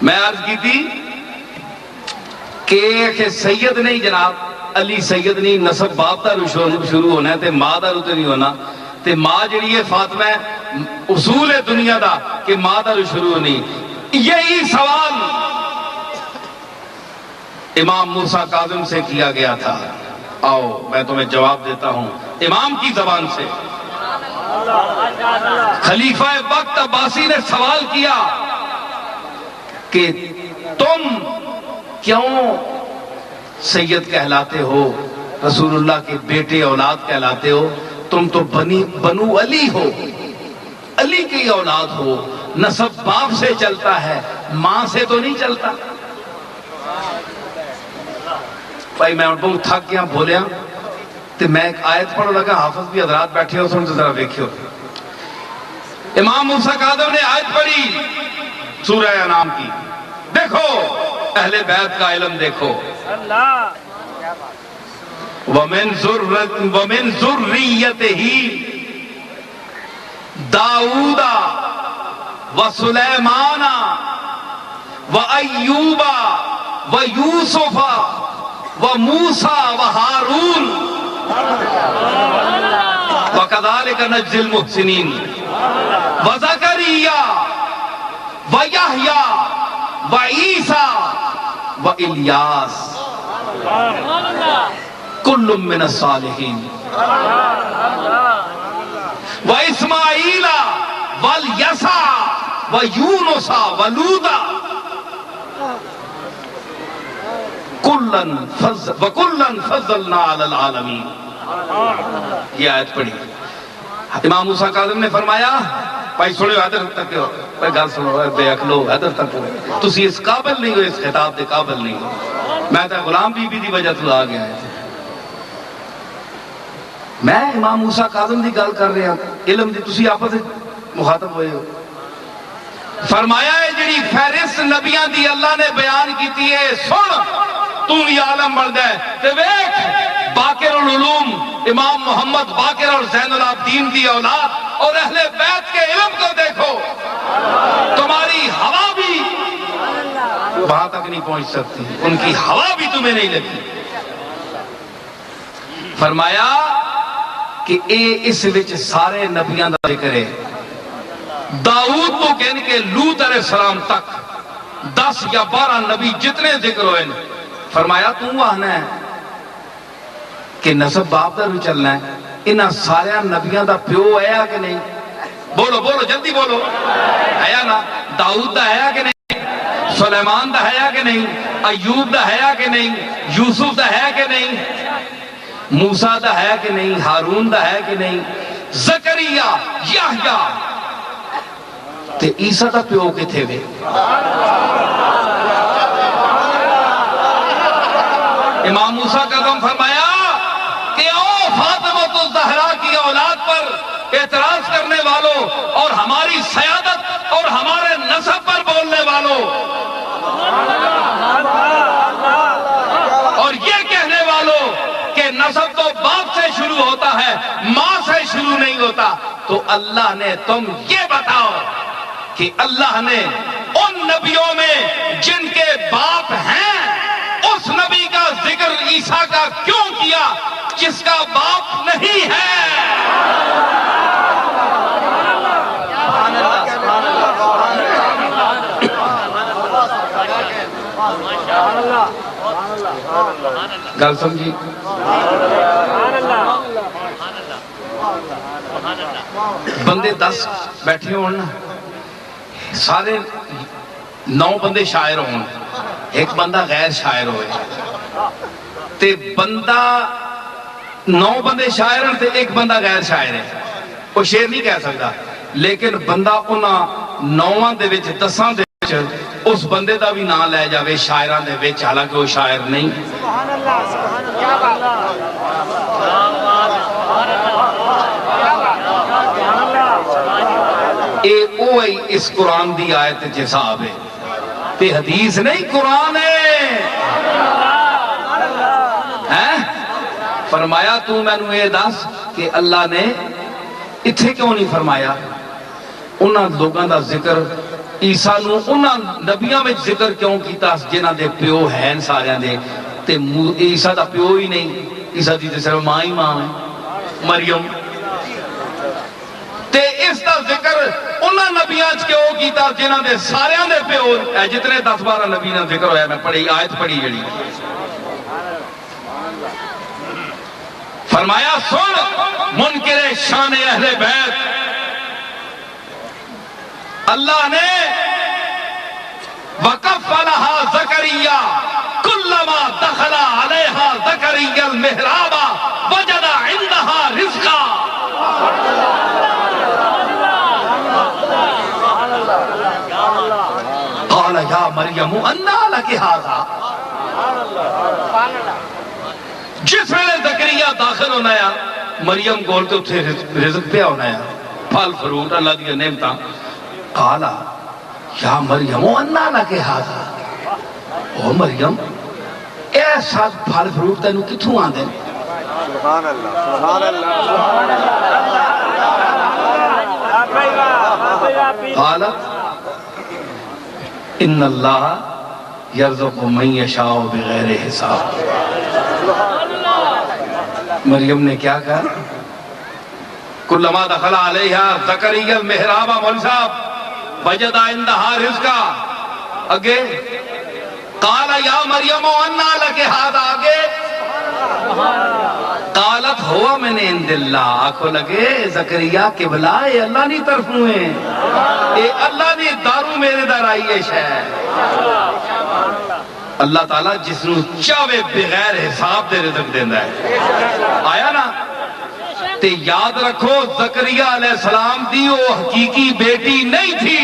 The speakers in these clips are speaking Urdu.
میں عرض کی تھی کہ سید نہیں جناب، علی سید نہیں، نسب باپ دا شروع ہونا ہے تے ماں دا روتے نہیں ہونا، تے ماں جڑی ہے فاطمہ اصول ہے دنیا دا کہ ماں دا شروع نہیں۔ یہی سوال امام موسیٰ کاظم سے کیا گیا تھا، آؤ میں تمہیں جواب دیتا ہوں امام کی زبان سے۔ خلیفہ وقت عباسی نے سوال کیا کہ تم کیوں سید کہلاتے ہو، رسول اللہ کے بیٹے اولاد کہلاتے ہو، تم تو بنو علی ہو، علی کی اولاد ہو، نسب باپ سے چلتا ہے ماں سے تو نہیں چلتا۔ بھائی میں بہت تھک گیا بولیا تو میں ایک آیت پڑھ لگا، حافظ بھی حضرات بیٹھے ہو سن تو ذرا دیکھو۔ امام موسیٰ کاظم نے آیت پڑھی سورہ انعام کی، دیکھو اہل بیت کا علم دیکھو، وَمِن ذُرِّيَّتِهِ داؤد وسلیمان وایوب ویوسف وموسیٰ وہارون وَكَذَلِكَ نَجْزِي الْمُحْسِنِينَ وَزَكَرِيَّا وَيَحْيَا وَعِيسَى وَإِلْيَاسَ كُلٌّ مِّنَ الصَّالِحِينَ وَإِسْمَاعِيلَ وَالْيَسَعَ وَيُونُسَ وَلُوطًا وَكُلًّا فَضَّلْنَا عَلَى الْعَالَمِينَ۔ یہ آیت پڑھی امام موسیٰ کاظم نے فرمایا، بھائی سنو حیدر تک ہو، بھائی گل سنو بے عقلو حیدر تک ہو، تسی اس قابل نہیں ہو، اس خطاب دے قابل نہیں ہو، میں تو غلام بی بی دی وجہ تو آ گیا ہے۔ میں امام موسیٰ کاظم دی گل کر رہا علم دی، تسی آپس مخاطب ہوئے ہو۔ فرمایا ہے جڑی فہرست نبیاں دی اللہ نے بیان کیتی ہے، سن تو بھی عالم مرد ہے تے ویکھ باقر العلوم امام محمد باقر اور زین العابدین دی اولاد اور اہل بیت کے علم کو دیکھو، تمہاری ہوا بھی وہاں تک نہیں پہنچ سکتی، ان کی ہوا بھی تمہیں نہیں لگی۔ فرمایا کہ اے اس وچ سارے نبیاں دا ذکر ہے، داؤد تو کہنے کے لوط علیہ السلام تک 10 یا 12 نبی جتنے ذکر ہوئے، فرمایا تو آنا ہے کہ نسب باپ دا بھی چلنا ہے، انہاں سارے نبیاں دا پیو ہے کہ نہیں؟ بولو بولو جلدی بولو، ہے نا؟ داؤد دا ہے کہ نہیں؟ سلیمان دا ہے کہ نہیں؟ ایوب دا ہے کہ نہیں؟ یوسف دا ہے کہ نہیں؟ موسیٰ دا ہے کہ نہیں؟ ہارون دا ہے کہ نہیں؟ زکریا، یحییٰ تے عیسیٰ دا پیو کے تھے وے؟ امام موسیٰ کاظم فرمایا کہ او فاطمہ الزہرا کی اولاد پر اعتراض کرنے والوں اور ہماری سیادت اور ہمارے نسب پر بولنے والوں اور یہ کہنے والوں کہ نسب تو باپ سے شروع ہوتا ہے ماں سے شروع نہیں ہوتا، تو اللہ نے تم یہ بتاؤ کہ اللہ نے ان نبیوں میں جن کے باپ ہیں اس نبی کا ذکر عیسیٰ کا کیوں کیا جس کا باپ نہیں ہے؟ گل سمجھی؟ بندے 10 بیٹھے ہوں، سارے 9 بندے شاعر ہوں، ایک بندہ غیر شاعر ہوئے، تے بندہ 9 بندے شاعر ہیں تے ایک بندہ غیر شاعر ہے، وہ شعر نہیں کہہ سکتا، لیکن بندہ انہاں 9 دے وچ 10 دے وچ اس بندے دا بھی نام لے جاوے شاعراں دے وچ، حالانکہ وہ شاعر نہیں۔ سبحان اللہ، سبحان اللہ، اے اوہی اس قرآن دی آیت جساب ہے، تے حدیث نہیں قرآن ہے۔ فرمایا تو میں نے یہ دس کہ اللہ نے اتھے کیوں نہیں فرمایا؟ انہاں لوگاں دا ذکر عیسیٰ نو انہاں نبیاں میں ذکر کیوں کیتا جنہاں دے پیو ہیں سارے دے تے عیسیٰ دا پیو ہی نہیں، عیسیٰ دی تے صرف ماں ہی ماں ہے مریم، تے اس دا ذکر انہاں نبیاں کیوں کیتا جنہاں دے سارے دے پیو جتنے 10-12 نبی نے ذکر ہویا میں پڑھی آیت پڑھی جڑی فرمایا سن منکر شان اہل بیت، اللہ نے وَكَفَّلَهَا زَكَرِيَّا كُلَّمَا دَخَلَ عَلَيْهَا زَكَرِيَّا الْمِحْرَابَ وَجَدَ عِندَهَا رِزْقًا قَالَ يَا مَرْيَمُ أَنَّىٰ لَكِ هَٰذَا، جس ویلے زکریا داخل ہونا ہے مریم گول کے اتھے رزق پہ ہونا ہے پھل فروٹ اللہ دی نعمتاں، قالا یا مریم انا لک ھذا، او مریم ایسا پھل فروٹ تینو کتھوں آندے؟ سبحان اللہ سبحان اللہ قالت ان اللہ یرزق من یشاء بغیر حساب، مریم نے کیا کہا؟ کلما دخل علیہا زکریا المحراب مول صاحب وجد عندہا رزقا، اگے قال یا مریم انا لک ھذا، آگے قالت ہوا من عند اللہ، آنکھوں لگے زکریا قبلہ اے اللہ نہیں طرف ہوئے اے اللہ نہیں دارو میرے در آئی ہے شہ، اللہ تعالیٰ جس نو چاہے بغیر حساب دے رزق دیندہ ہے، آیا نا؟ تے یاد رکھو زکریا علیہ السلام دی وہ حقیقی بیٹی نہیں تھی،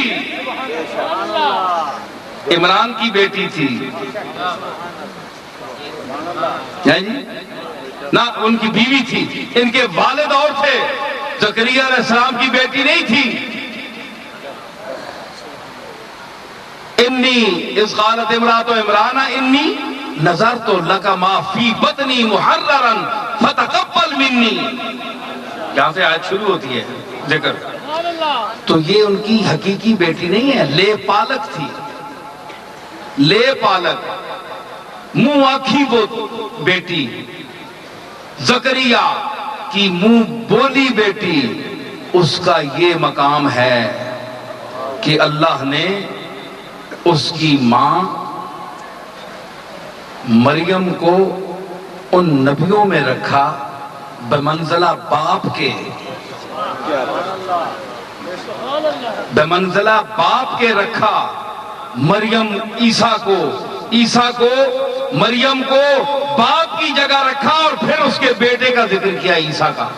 عمران کی بیٹی تھی، نہ ان کی بیوی تھی، ان کے والد اور تھے، زکریا علیہ السلام کی بیٹی نہیں تھی۔ انی اذ قالت امرأۃ عمران انی نظرت لک ما فی بطنی محررا فتقبل منی، یہاں سے آیت شروع ہوتی ہے ذکر، تو یہ ان کی حقیقی بیٹی نہیں ہے، لے پالک تھی، لے پالک منہ آنکھی وہ بیٹی، زکریا کی منہ بولی بیٹی، اس کا یہ مقام ہے کہ اللہ نے اس کی ماں مریم کو ان نبیوں میں رکھا بمنزلہ باپ کے، بمنزلہ باپ کے رکھا، مریم عیسیٰ کو، عیسیٰ کو مریم کو باپ کی جگہ رکھا، اور پھر اس کے بیٹے کا ذکر کیا عیسیٰ کا۔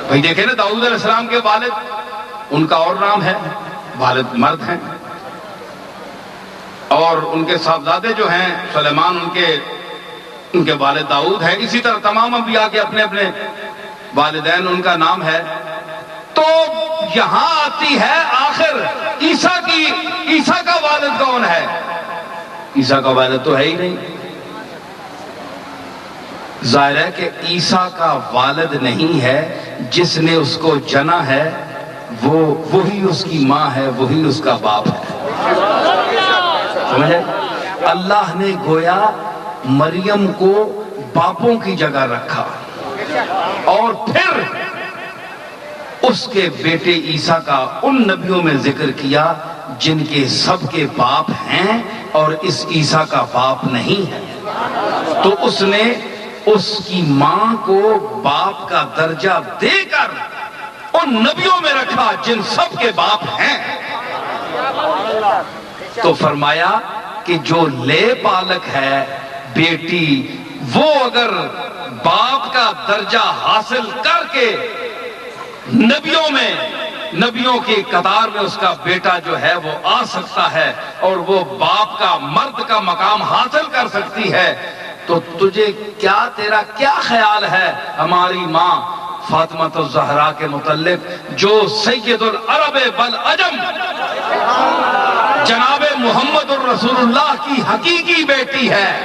بھئی دیکھیں نا داؤد علیہ السلام کے والد، ان کا اور نام ہے، والد مرد ہیں، اور ان کے صاحبزادے جو ہیں سلیمان ان کے والد داؤد ہیں، اسی طرح تمام انبیاء کے اپنے اپنے والدین ان کا نام ہے۔ تو یہاں آتی ہے آخر عیسیٰ کا والد کون ہے؟ عیسیٰ کا والد تو ہے ہی نہیں، ظاہر ہے کہ عیسیٰ کا والد نہیں ہے، جس نے اس کو جنا ہے وہی اس کی ماں ہے، وہی اس کا باپ ہے، سمجھے؟ اللہ نے گویا مریم کو باپوں کی جگہ رکھا، اور پھر اس کے بیٹے عیسیٰ کا ان نبیوں میں ذکر کیا جن کے سب کے باپ ہیں اور اس عیسیٰ کا باپ نہیں ہے، تو اس نے اس کی ماں کو باپ کا درجہ دے کر ان نبیوں میں رکھا جن سب کے باپ ہیں۔ تو فرمایا کہ جو لے پالک ہے بیٹی، وہ اگر باپ کا درجہ حاصل کر کے نبیوں کی قطار میں اس کا بیٹا جو ہے وہ آ سکتا ہے اور وہ باپ کا مرد کا مقام حاصل کر سکتی ہے، تو تجھے تیرا کیا خیال ہے ہماری ماں فاطمہ الزہرا کے متعلق، جو سید العرب والعجم جناب محمد الرسول اللہ کی حقیقی بیٹی ہے؟